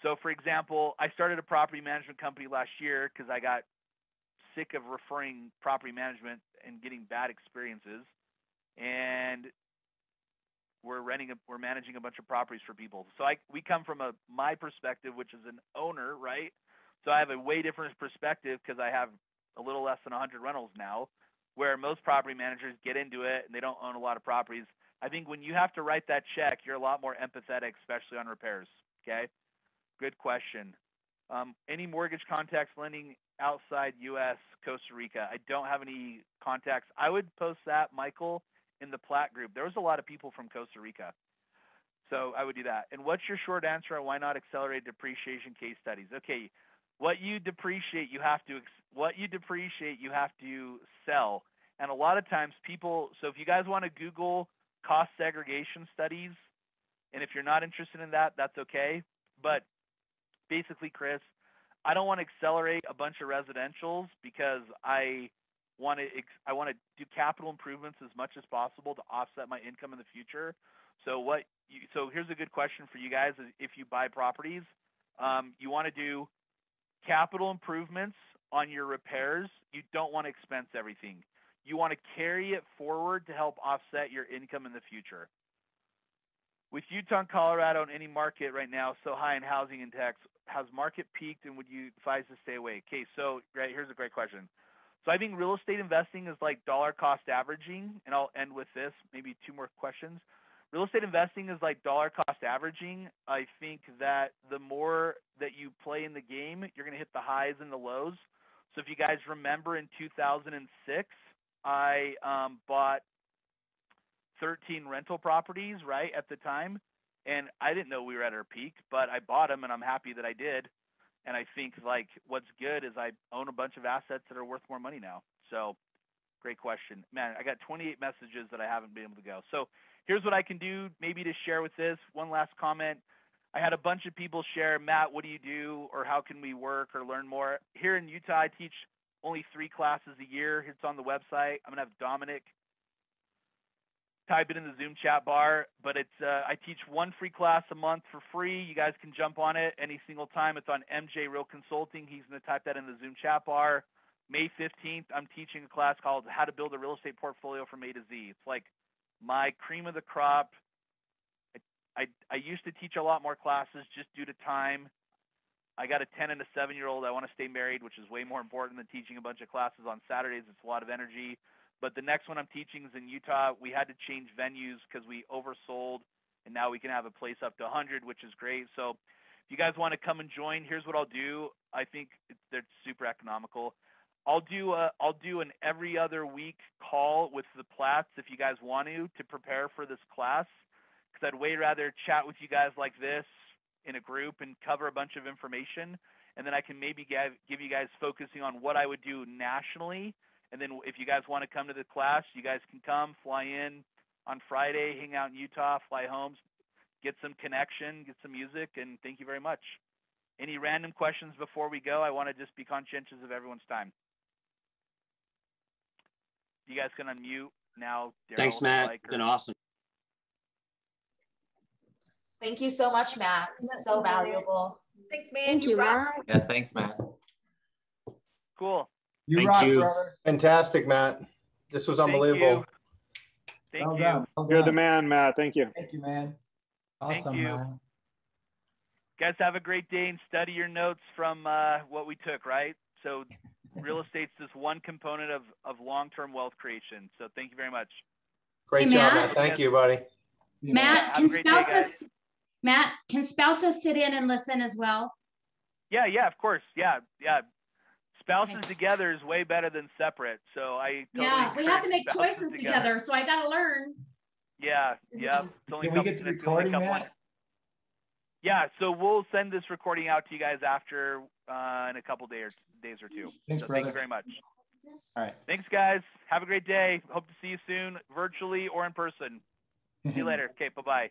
So, for example, I started a property management company last year because I got sick of referring property management and getting bad experiences. And we're managing a bunch of properties for people. So we come from my perspective, which is an owner, right? So I have a way different perspective because I have a little less than 100 rentals now, where most property managers get into it and they don't own a lot of properties. I think when you have to write that check, you're a lot more empathetic, especially on repairs. Okay, good question. Any mortgage contacts lending outside U.S., Costa Rica? I don't have any contacts. I would post that, Michael, in the Platt group. There was a lot of people from Costa Rica, so I would do that. And what's your short answer on why not accelerate depreciation case studies? Okay, what you depreciate, you have to sell. And a lot of times people, so if you guys want to Google cost segregation studies, and if you're not interested in that, that's okay. But basically, Chris, I don't want to accelerate a bunch of residentials because I want to do capital improvements as much as possible to offset my income in the future. So here's a good question for you guys: if you buy properties, you want to do capital improvements on your repairs. You don't want to expense everything. You want to carry it forward to help offset your income in the future. With Utah and Colorado in any market right now so high in housing index, has market peaked and would you advise to stay away? Okay, so here's a great question. So I think real estate investing is like dollar cost averaging, and I'll end with this, maybe two more questions. Real estate investing is like dollar cost averaging. I think that the more that you play in the game, you're going to hit the highs and the lows. So if you guys remember, in 2006, I bought 13 rental properties right at the time, and I didn't know we were at our peak, but I bought them, and I'm happy that I did. And I think like what's good is I own a bunch of assets that are worth more money now. So great question. Man, I got 28 messages that I haven't been able to go. So here's what I can do maybe to share with this. One last comment. I had a bunch of people share, Matt, what do you do, or how can we work or learn more? Here in Utah, I teach only 3 classes a year. It's on the website. I'm going to have Dominic type it in the Zoom chat bar, but it's I teach 1 free class a month for free. You guys can jump on it any single time. It's on MJ Real Consulting. He's going to type that in the Zoom chat bar. May 15th, I'm teaching a class called How to Build a Real Estate Portfolio from A to Z. It's like my cream of the crop. I used to teach a lot more classes just due to time. I got a 10 and a 7-year-old. I want to stay married, which is way more important than teaching a bunch of classes on Saturdays. It's a lot of energy. But the next one I'm teaching is in Utah. We had to change venues because we oversold, and now we can have a place up to 100, which is great. So if you guys want to come and join, here's what I'll do. I think they're super economical. I'll do an every other week call with the Platts if you guys want to prepare for this class, because I'd way rather chat with you guys like this in a group and cover a bunch of information, and then I can maybe give you guys focusing on what I would do nationally. And then if you guys want to come to the class, you guys can come, fly in on Friday, hang out in Utah, fly home, get some connection, get some music, and thank you very much. Any random questions before we go? I want to just be conscientious of everyone's time. You guys can unmute now. Daryl, thanks, Matt. Been awesome. Thank you so much, Matt. So valuable. Thanks, man. Thank you, Matt. Yeah, thanks, Matt. Cool. You rock, brother. Fantastic, Matt. This was unbelievable. Thank you. Well done. You're the man, Matt. Thank you. Thank you, man. Awesome, Thank you. man. Guys, have a great day and study your notes from what we took, right? So real estate's just one component of long-term wealth creation. So thank you very much. Great Hey, job, Matt. Matt. Thank you, buddy. Matt, have a great day, guys. Matt, can spouses sit in and listen as well? Yeah, of course. Yeah. Spouses together is way better than separate. So I totally We have to make spouses choices together, so I got to learn. Yeah. It's only Can we get the recording, Matt? Yeah, so we'll send this recording out to you guys after in a couple days or two. Thanks, so brother. Thank you very much. All right. Thanks, guys. Have a great day. Hope to see you soon, virtually or in person. See you later. Okay, bye-bye.